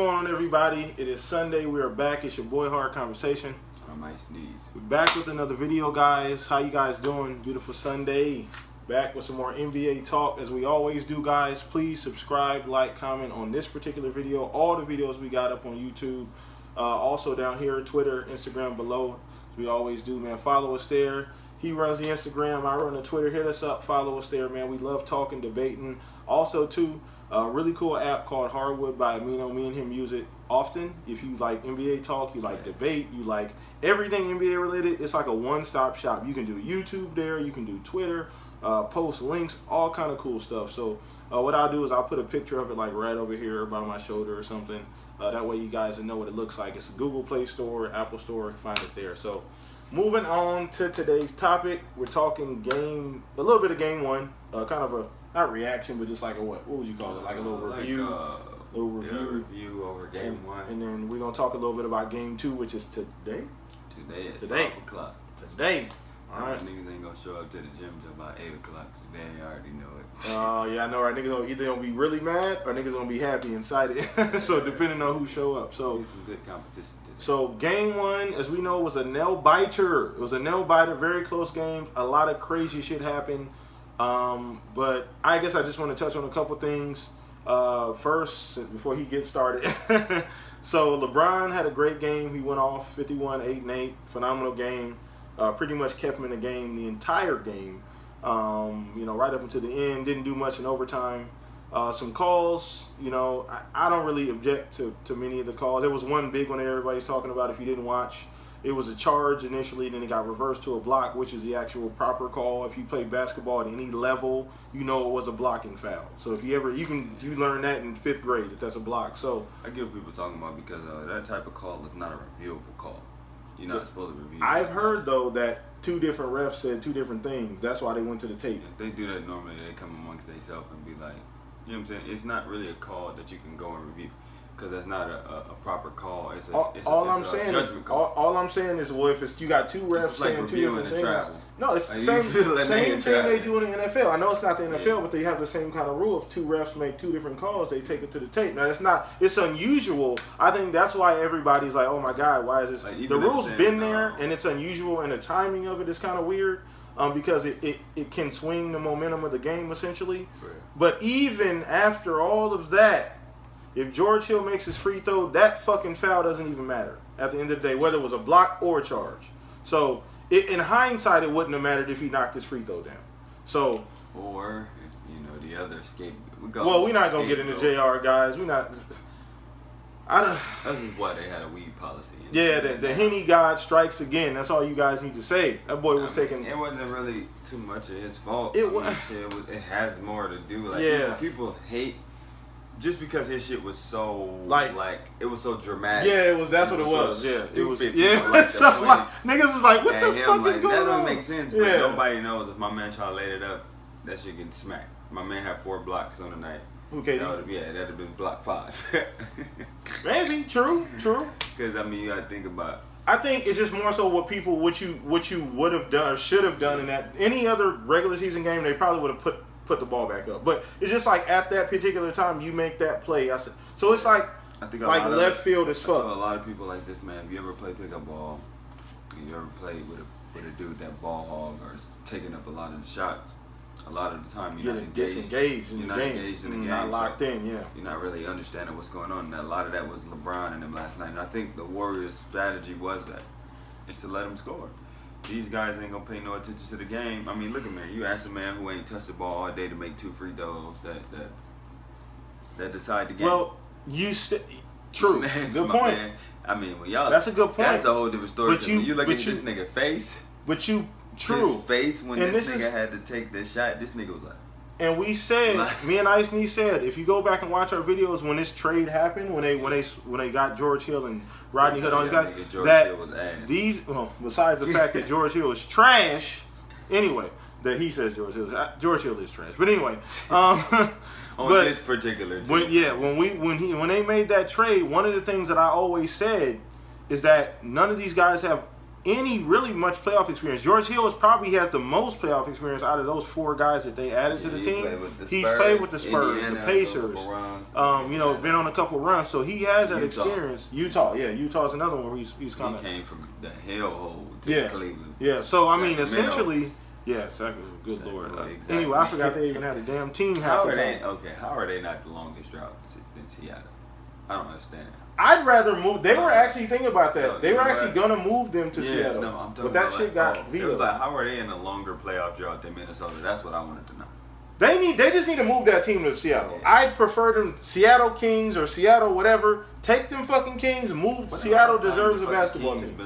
going on, everybody? It is Sunday. We are back. It's your boy Hard Conversation. I might sneeze. We're back with another video, guys. How you guys doing? Beautiful Sunday. Back with some more NBA talk, as we always do, guys. Please subscribe, like, comment on this particular video. All the videos we got up on YouTube. Also down here, Twitter, Instagram below. As we always do, man. Follow us there. He runs the Instagram. I run the Twitter. Hit us up. Follow us there, man. We love talking, debating. Also, too, a really cool app called Hardwood by Amino. Me and him use it often. If you like NBA talk, you like debate, you like everything NBA related, it's like a one-stop shop. You can do YouTube there, you can do Twitter, post links, all kind of cool stuff. So what I'll do is I'll put a picture of it like right over here by my shoulder or something. That way you guys will know what it looks like. It's a Google Play Store, Apple Store, find it there. So moving on to today's topic, we're talking a little bit of game one, kind of a, not reaction, but just like a what would you call it? Like a little review. Little review over game one. And then we're going to talk a little bit about game two, which is today. Today at 5 o'clock. Today. All right. Niggas ain't going to show up to the gym till about 8 o'clock today. I already know it. Oh, yeah, I know, right? Niggas either going to be really mad or niggas going to be happy and excited. So depending on who show up. So some good competition today. So game one, as we know, was a nail biter. It was a nail biter, very close game. A lot of crazy shit happened. But I guess I just want to touch on a couple things first before he gets started. So LeBron had a great game. He went off 51, 8 and 8, phenomenal game. Pretty much kept him in the game the entire game. Right up until the end. Didn't do much in overtime. Some calls, I don't really object to many of the calls. There was one big one that everybody's talking about. If you didn't watch, it was a charge initially, then it got reversed to a block, which is the actual proper call. If you play basketball at any level, you know it was a blocking foul. So if you learn that in 5th grade, that's a block. So I get what people talking about because that type of call is not a reviewable call. You're not supposed to review. I've heard though that 2 different refs said 2 different things. That's why they went to the tape. If they do that normally, they come amongst themselves and be like, you know what I'm saying? It's not really a call that you can go and review. Because that's not a proper call. It's a judgment call. All I'm saying is, well, if you got 2 refs it's like saying 2 different things. Travel. No, it's the same thing they do in the NFL. I know it's not the NFL, but they have the same kind of rule. If 2 refs make 2 different calls, they take it to the tape. Now, it's unusual. I think that's why everybody's like, oh my God, why is this? Like, the rule's been there, and it's unusual, and the timing of it is kind of weird because it can swing the momentum of the game, essentially. Right. But even after all of that, if George Hill makes his free throw, that fucking foul doesn't even matter at the end of the day, whether it was a block or a charge. So, in hindsight, it wouldn't have mattered if he knocked his free throw down. So, or, the other escape. We're not going to get into JR, guys. We're not. This is why they had a weed policy. Yeah, the Henny God strikes again. That's all you guys need to say. That boy was taking. It wasn't really too much of his fault. It it has more to do. Like, people hate. Just because his shit was so it was so dramatic. Yeah, that's what it was. Yeah, it was. Niggas was like, what the fuck is going on? That don't make sense. But nobody knows if my man try to light it up, that shit getting smacked. My man had 4 blocks on the night. Okay. That'd have been block 5. Maybe true. Because you gotta think about. I think it's just more so what you would have done or should have done in that any other regular season game. They probably would have put the ball back up, but it's just like at that particular time you make that play. So it's like I think left field is fuck. A lot of people like this, man. If you ever play pickup ball, you ever play with a dude that ball hog or is taking up a lot of the shots, a lot of the time you're not disengaged in the game. Engaged in the game. Not locked in. Yeah, you're not really understanding what's going on. And a lot of that was LeBron and them last night. And I think the Warriors' strategy was that is to let him score. These guys ain't gonna pay no attention to the game. Look at man. You ask a man who ain't touched the ball all day to make 2 free throws that decide the game. Well, true. Good point. Man. When y'all. That's a good point. That's a whole different story. But you look at this nigga face. His face when this nigga had to take the shot. This nigga was like. And we said, me and I.K.H.C said, if you go back and watch our videos when this trade happened, when they got George Hill and Rodney Hood on his guy, besides the fact that George Hill is trash, anyway, that he says George Hill is trash. But anyway, this particular team. When they made that trade, one of the things that I always said is that none of these guys have any really much playoff experience. George Hill probably has the most playoff experience out of those 4 guys that they added to the team. He's played with the Spurs, Indiana, the Pacers, been on a couple runs, so he has that experience. Utah's another one where he's kind of came from the hellhole to Cleveland. Yeah, so I mean, essentially, exactly. Good Lord. Exactly. Anyway, I forgot they even had a damn team. How are they not the longest drought than Seattle? I don't understand it. I'd rather move. They were actually thinking about that. They were actually gonna move them to Seattle. No, I'm talking but that about shit got vetoed. It was like, how are they in a longer playoff drought than Minnesota? That's what I wanted to know. They just need to move that team to Seattle. Yeah. I'd prefer them Seattle Kings or Seattle whatever. Take them fucking Kings and move. Seattle deserves a basketball team.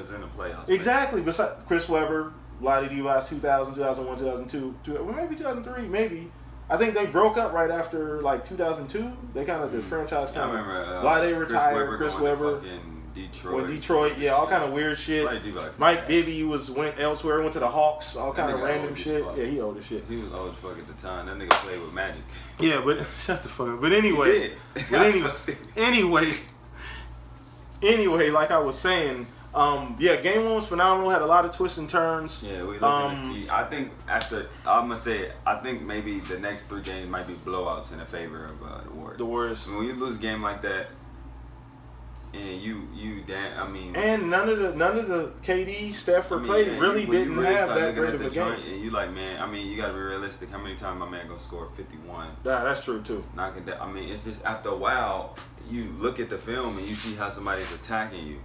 Exactly. Besides Chris Webber, Lottie Device, 2000, 2001, 2002, well, maybe 2003, maybe. I think they broke up right after like 2002. They kind of the franchise kind of. I remember. Lottie retired. Chris Webber. Detroit, all kind of weird shit. Mike Bibby went elsewhere, went to the Hawks, all kind of random shit. Yeah, he old as shit. He was old as fuck at the time. That nigga played with Magic. Yeah, but shut the fuck up. But anyway, anyway, like I was saying, game 1 was phenomenal. Had a lot of twists and turns. Yeah, we looking to see. I think I think maybe the next 3 games might be blowouts in favor of the Warriors. The Warriors. When you lose a game like that. And and none of the KD, Steph, or Clay really didn't have that great of a game. And you like, man, you got to be realistic. How many times my man gonna score 51? Yeah, that's true too. Knocking down. It's just after a while, you look at the film and you see how somebody's attacking you.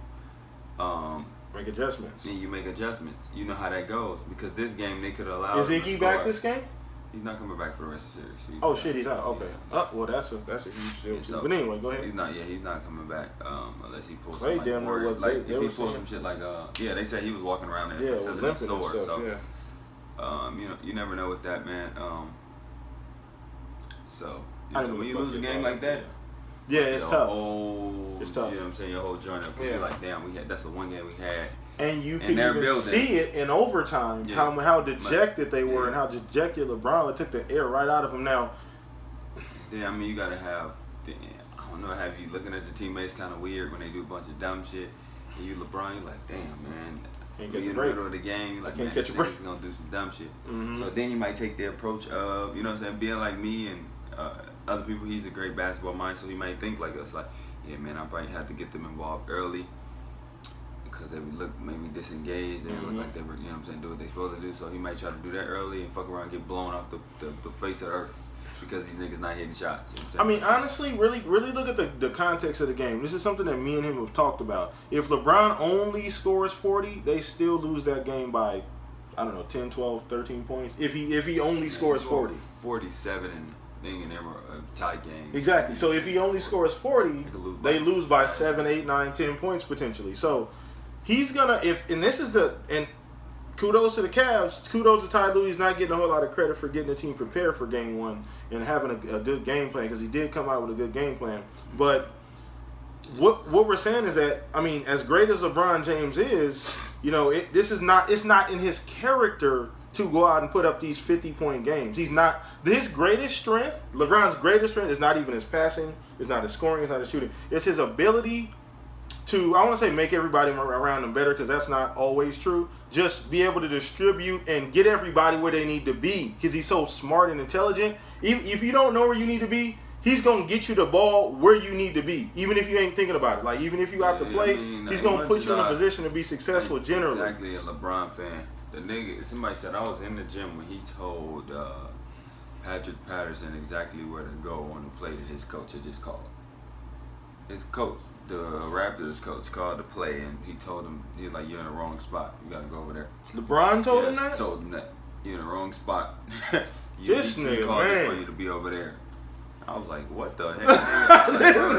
Make adjustments. And you make adjustments. You know how that goes because this game they could allow. Is Iggy back this game? He's not coming back for the rest of the series. He's out. Okay. Yeah. Well, that's a huge deal. So, but anyway, go ahead. He's not coming back unless he pulls Clay some like if he pulls some shit like they said he was walking around there with a sore. So you never know with that, man. So when you lose a game like that, it's tough. It's tough. You know what I'm saying? Your whole joint up. You're like, damn, that's the one game we had. And you can even see it in overtime, how dejected they were and how dejected LeBron took the air right out of him. Now, you got to have, I don't know, have you looking at your teammates kind of weird when they do a bunch of dumb shit. And you LeBron, you're like, damn, man. Can't in the middle of the game, you're like, man, this nigga's going to do some dumb shit. Mm-hmm. So then you might take the approach of, you know what I'm saying, being like me and other people. He's a great basketball mind, so he might think like us, like, yeah, man, I probably had to get them involved early. Because they would look maybe disengaged, they look like they were, you know what I'm saying, do what they supposed to do. So he might try to do that early and fuck around and get blown off the face of the earth because these niggas not hitting shots. You know what I'm saying? Honestly, really look at the context of the game. This is something that me and him have talked about. If LeBron only scores 40, they still lose that game by, I don't know, 10, 12, 13 points. If he only scores 40. 47 and thing and they were a tie game. Exactly. So if he only scores 40, they lose by 7, 8, 9, 10 points potentially. So he's gonna and kudos to the Cavs. Kudos to Ty Lue. He's not getting a whole lot of credit for getting the team prepared for game 1 and having a good game plan because he did come out with a good game plan. But what we're saying is that as great as LeBron James is, it's not in his character to go out and put up these 50-point games. He's not his greatest strength. LeBron's greatest strength is not even his passing. It's not his scoring. It's not his shooting. It's his ability to, I want to say, make everybody around him better because that's not always true. Just be able to distribute and get everybody where they need to be because he's so smart and intelligent. If you don't know where you need to be, he's going to get you the ball where you need to be, even if you ain't thinking about it. Like, even if you have to play, he's going to put you in a position to be successful generally. Exactly, a LeBron fan. The nigga, somebody said I was in the gym when he told Patrick Patterson exactly where to go on the play that his coach had just called. His coach, the Raptors coach, called the play and he told him, he was like, you're in the wrong spot. You got to go over there. LeBron told him that? Told him that. You're in the wrong spot. This nigga, called man. for you to be over there. I was like, what the heck? You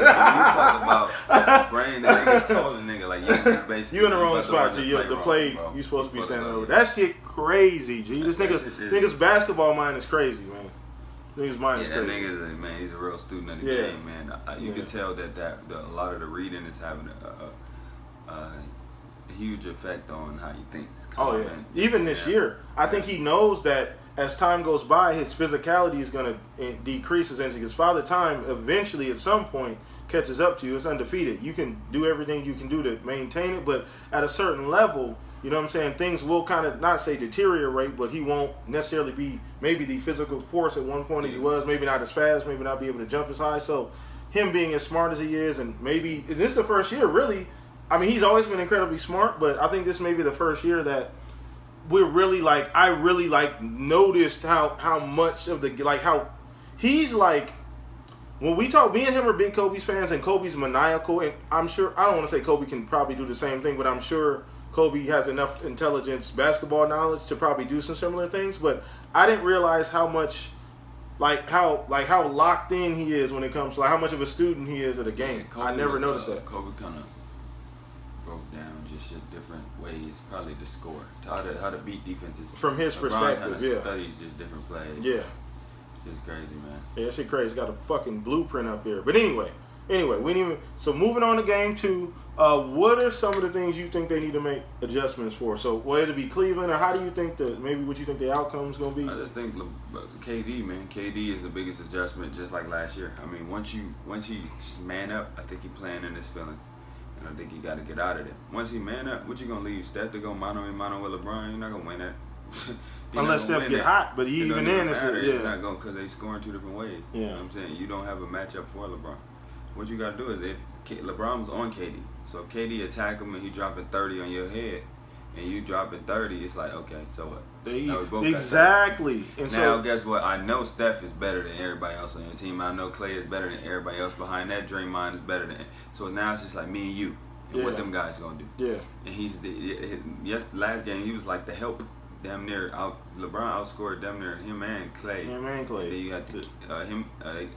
talk about brain, the nigga told the nigga, like, you basically. You in the wrong spot, G. The play, you supposed to be standing over. That shit crazy, G. This nigga's basketball mind is crazy, man. Nigga's mind is crazy. That nigga's, man, he's a real student of the game, man. You can tell that a lot of the reading is having a huge effect on how he thinks. Oh, yeah. Even this year, I think he knows that as time goes by, his physicality is going to decrease essentially. Because Father Time eventually, at some point, catches up to you. It's undefeated. You can do everything you can do to maintain it, but at a certain level, You know what I'm saying? Things will kind of not say deteriorate, but he won't necessarily be maybe the physical force at one point that he was. Maybe not as fast. Maybe not be able to jump as high. So him being as smart as he is, and maybe this is the first year really. I mean, he's always been incredibly smart, but I think this may be the first year that we're really like, I really like noticed how much of the, like how he's like, when we talk, me and him are big Kobe's fans, and Kobe's maniacal, and I'm sure, I don't want to say Kobe can probably do the same thing, but I'm sure Kobe has enough intelligence, basketball knowledge to probably do some similar things, but I didn't realize how much, how locked in he is when it comes to how much of a student he is at a game. Yeah, I never noticed that. Kobe kind of broke down just different ways, probably to score, to how to beat defenses. From his perspective, kinda studies just different plays. Yeah. It's crazy, man. Yeah, that shit crazy. Got a fucking blueprint up here. But anyway, we didn't even. So moving on to game 2, what are some of the things you think they need to make adjustments for? So whether it be Cleveland, or how do you think what you think the outcome's gonna be? I just think KD, man. KD is the biggest adjustment, just like last year. I mean, once he man up, I think he playing in his feelings, and I think he got to get out of there. Once he man up, what you gonna leave Steph to go mano a mano with LeBron? You're not gonna win that. Unless Steph get hot, but even then, it's You're not going, because they scoring 2 different ways. Yeah. You know what I'm saying? You don't have a matchup for LeBron. What you got to do is, if LeBron's on KD, so if KD attack him and he dropping 30 on your head, and you dropping 30, it's like, okay, so what? Exactly. And now, guess what? I know Steph is better than everybody else on your team. I know Clay is better than everybody else behind that. Draymond is better than. So now it's just like me and you, and what them guys gonna do? Yeah. And last game he was like the help. Damn near LeBron outscored damn near him and Clay. And then you got him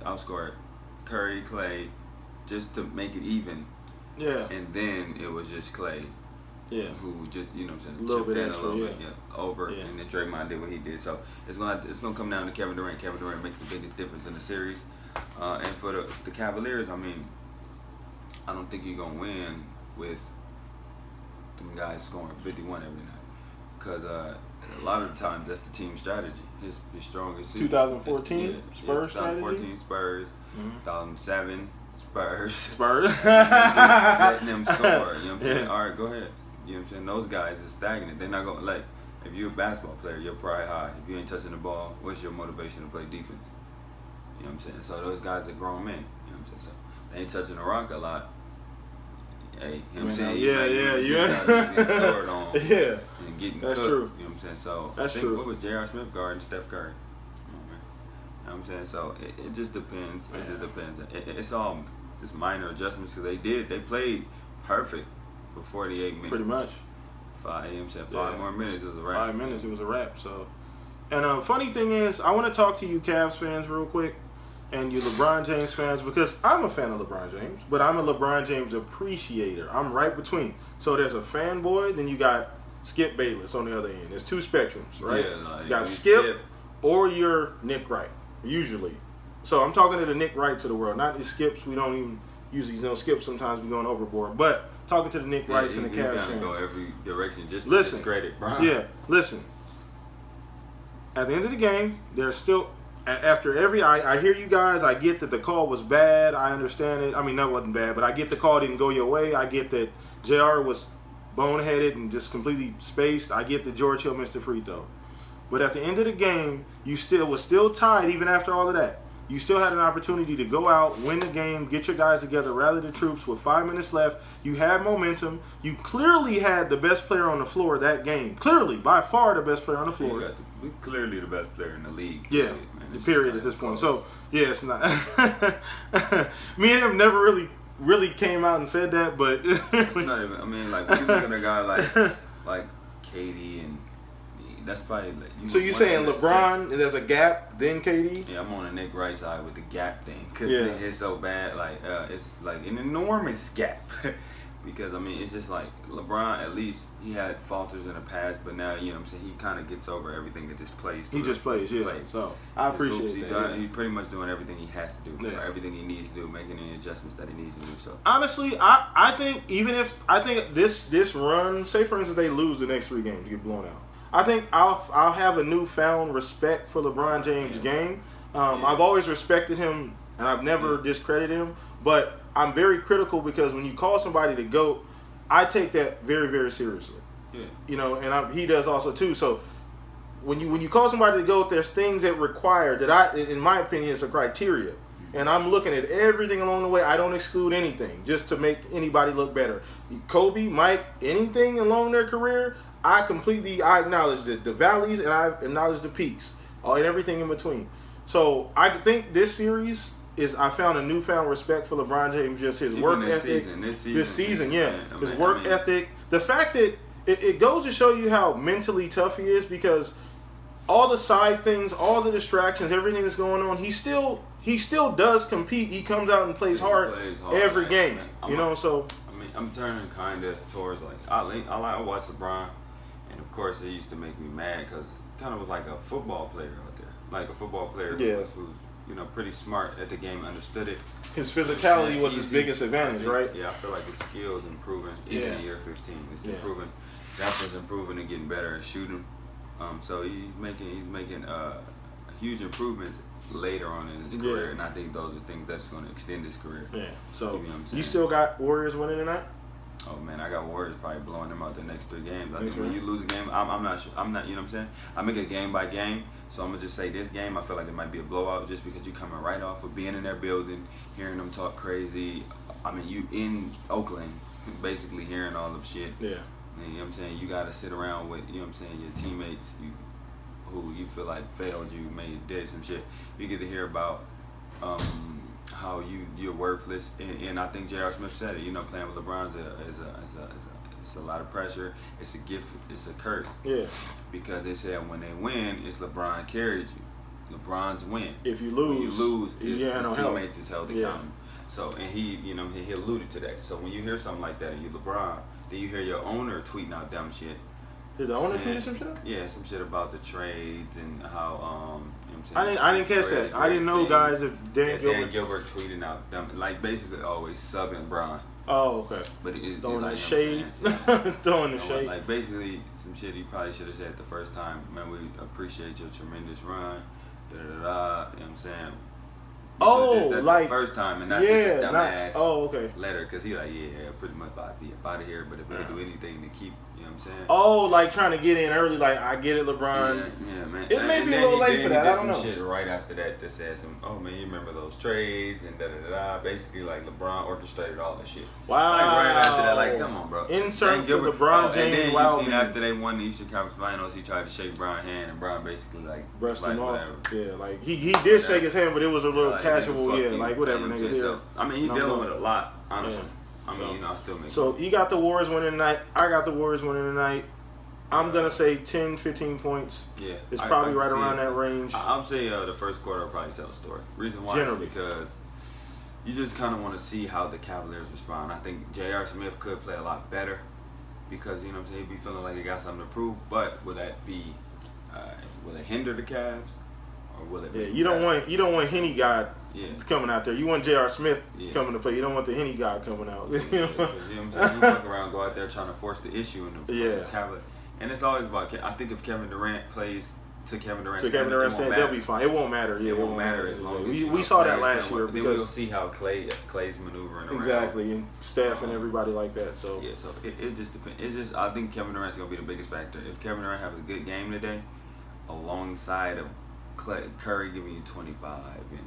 outscored Curry, Clay, just to make it even. Yeah. And then it was just Clay. Yeah. Who just, you know what I'm saying, a little bit extra, over, yeah. and then Draymond did what he did. So it's gonna come down to Kevin Durant. Kevin Durant makes the biggest difference in the series. And for the Cavaliers, I mean, I don't think you're gonna win with them guys scoring 51 every night, because a lot of the times that's the team strategy. His strongest 2014 Spurs 2014 Spurs, 2007 Spurs. Letting them score. You know what I'm saying? Yeah. All right, go ahead. You know what I'm saying? Those guys are stagnant. They're not going to, like, if you're a basketball player, your pride high. If you ain't touching the ball, what's your motivation to play defense? You know what I'm saying? So those guys are grown men. You know what I'm saying? So they ain't touching the rock a lot. Hey, you know what I'm saying? Getting scored on. Yeah. And getting That's cooked. true. You know what I'm saying? So That's I think, true. what was J.R. Smith guarding Steph Curry? You know what I'm saying? So it just depends. Yeah. It just depends. It's all just minor adjustments, because they played perfect for 48 minutes. Pretty much. 5 more minutes, it was a wrap. 5 minutes, it was a wrap. So, and funny thing is, I want to talk to you Cavs fans real quick, and you LeBron James fans, because I'm a fan of LeBron James, but I'm a LeBron James appreciator. I'm right between. So there's a fanboy, then you got Skip Bayless on the other end. There's 2 spectrums, right? Yeah, you got Skip, or you're Nick Wright, usually. So I'm talking to the Nick Wrights of the world, not the Skips. We don't even usually Skip. Sometimes we going overboard, but talking to the Nick Wrights and the Cavs fans. Go every direction just to discredit, bro. Yeah, listen. At the end of the game, there's still, after every, I hear you guys. I get that the call was bad. I understand it. I mean, that wasn't bad, but I get the call didn't go your way. I get that JR was boneheaded and just completely spaced. I get that George Hill missed a free throw. But at the end of the game, you was still tied even after all of that. You still had an opportunity to go out, win the game, get your guys together, rally the troops with 5 minutes left. You had momentum. You clearly had the best player on the floor that game. Clearly, by far the best player on the floor. We're clearly the best player in the league. Yeah, the period at this point. So, yeah, it's not. Me and him never really came out and said that, but it's not even. I mean, like, when you look at a guy like KD, and that's probably like. So you saying LeBron, and there's a gap, then KD? Yeah, I'm on the Nick Wright side with the gap thing, because it's so bad. Like, it's like an enormous gap. Because, I mean, it's just like LeBron, at least he had falters in the past, but now, you know what I'm saying, he kind of gets over everything that just plays. He just plays, yeah. So I appreciate that. He's pretty much doing everything he has to do, or everything he needs to do, making any adjustments that he needs to do. So honestly, I think this run, say for instance they lose the next 3 games, get blown out, I think I'll have a newfound respect for LeBron James' game. I've always respected him, and I've never discredited him, but I'm very critical, because when you call somebody the GOAT, I take that very, very seriously. Yeah. You know, and he does also too. So when you call somebody to go, there's things that require that in my opinion, is a criteria. And I'm looking at everything along the way. I don't exclude anything just to make anybody look better. Kobe, Mike, anything along their career, I acknowledge the valleys and I acknowledge the peaks, and everything in between. So I think this series I found a newfound respect for LeBron James, just his work ethic. This season, yeah. His work ethic. The fact that it goes to show you how mentally tough he is, because all the side things, all the distractions, everything that's going on, he still does compete. He comes out and plays hard every game. So I mean, I'm turning kind of towards I watch LeBron, and of course it used to make me mad because it kind of was like a football player out there, like a football player who's pretty smart at the game, understood it. His physicality was his biggest advantage, right? Yeah, I feel like his skills improving even in year 15. It's improving. That was improving and getting better at shooting. So he's making huge improvements later on in his career, and I think those are things that's going to extend his career. Yeah. So you know what I'm saying? You still got Warriors winning tonight? Oh man, I got Warriors probably blowing them out the next 3 games. I think when you lose a game, I'm not sure. I'm not. You know what I'm saying? I make it game by game. So I'm gonna just say this game, I feel like it might be a blowout just because you're coming right off of being in their building, hearing them talk crazy. I mean, you in Oakland, basically hearing all of shit. Yeah. You know what I'm saying? You got to sit around with, you know what I'm saying, your teammates who you feel like failed you, made did some shit. You get to hear about how you're worthless. And I think J.R. Smith said it. You know, playing with LeBron's it's a lot of pressure. It's a gift. It's a curse. Yeah. Because they said when they win, it's LeBron carried you. LeBron's win. If you lose, his teammates is held accountable. Yeah. So, and he alluded to that. So when you hear something like that and you LeBron, then you hear your owner tweeting out dumb shit. Did the owner tweet some shit? Yeah, some shit about the trades and how you know what I'm saying. I didn't catch that. I didn't know, guys, if Dan Gilbert tweeted out dumb, like basically always subbing Bron. Oh, okay. But it's throwing like, the shade, throwing the shade. Like basically some shit he probably should have said the first time. Man, we appreciate your tremendous run. Da da da. You know what I'm saying? Like the first time and not the dumbass okay. letter, because he like pretty much about to be out of here, but if they do anything to keep, you know what I'm saying? Oh, like trying to get in early, like I get it, LeBron. Yeah, man. It may be a little late for that. I don't know. Some shit right after that said some. Oh man, you remember those trades and da da da. Basically, like LeBron orchestrated all the shit. Wow. Like right after that, like come on, bro. Insert the LeBron James. And then you seen after they won the Eastern Conference Finals, he tried to shake Bron's hand, and Bron basically like brushed him off. Whatever. Yeah, like he did shake his hand, but it was a little casual. Yeah, like whatever, nigga. So, I mean, he's dealing with a lot, honestly. Yeah. I mean, I still make. So he got the Warriors winning tonight. I got the Warriors winning tonight. I'm gonna say 10, 15 points. Yeah, it's probably right around that range. I'm saying the first quarter will probably tell a story. Reason why is because you just kind of want to see how the Cavaliers respond. I think J.R. Smith could play a lot better because you know what I'm saying, he'd be feeling like he got something to prove. But will that be? Will it hinder the Cavs? Or will it? Yeah, you don't want Henny God coming out there. You want J.R. Smith coming to play. You don't want the Henny God coming out. You know what I'm saying? You fuck around, go out there trying to force the issue in the Cavaliers. And it's always about. I think if Kevin Durant plays to Kevin Durant's standard, they'll be fine. It won't matter. Yeah, it won't matter as long as we saw that last year. Then we'll see how Clay's maneuvering around. Exactly, and Steph and everybody like that. So yeah, so it just depends. It's just I think Kevin Durant's gonna be the biggest factor. If Kevin Durant has a good game today, alongside of Curry giving you 25 and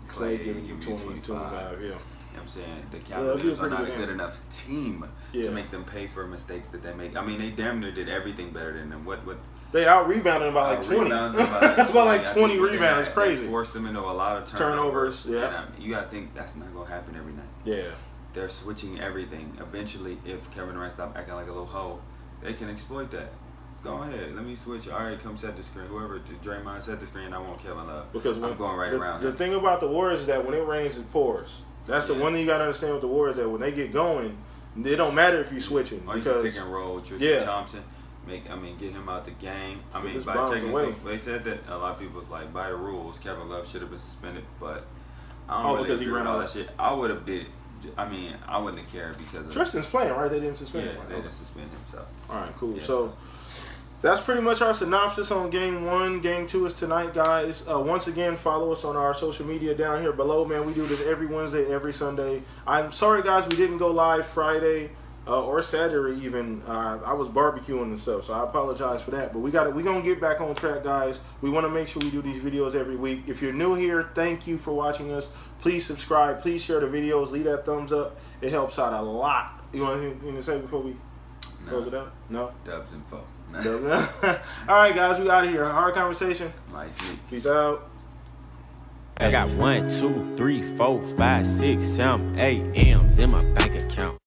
Clay giving you 25. Yeah. You know what I'm saying? The Cavaliers are not a good enough team to make them pay for mistakes that they make. I mean, they damn near did everything better than them. What they out-rebounded them by like 20. That's about like 20 rebounds. It's crazy. They forced them into a lot of turnovers. Yeah. And, you got to think that's not going to happen every night. Yeah. They're switching everything. Eventually, if Kevin Durant stop acting like a little hoe, they can exploit that. Go ahead, let me switch. All right, come set the screen. Whoever Draymond set the screen, I want Kevin Love. Because I'm going right around. The thing about the Warriors is that when it rains, it pours. That's the one thing you gotta understand with the Warriors, that when they get going, it don't matter if you're switching. Or you can pick and roll Tristan Thompson. Get him out the game. I mean, by technical, they said that a lot of people was like, by the rules, Kevin Love should have been suspended, but I don't really agree with all that shit. I would have did it. I mean, I wouldn't have cared because Tristan's playing, right? They didn't suspend him. Yeah, they didn't suspend him. So all right, cool. So that's pretty much our synopsis on Game 1. Game 2 is tonight, guys. Once again, follow us on our social media down here below, man. We do this every Wednesday, every Sunday. I'm sorry, guys, we didn't go live Friday. or Saturday even. I was barbecuing and stuff, so I apologize for that. But we're gonna get back on track, guys. We want to make sure we do these videos every week. If you're new here, thank you for watching us. Please subscribe. Please share the videos. Leave that thumbs up. It helps out a lot. You want anything to say before we close it out? No. Dubs and folk. All right, guys, we out of here. Hard conversation. Peace out. I got 1, 2, 3, 4, 5, 6, 7, 8 M's in my bank account.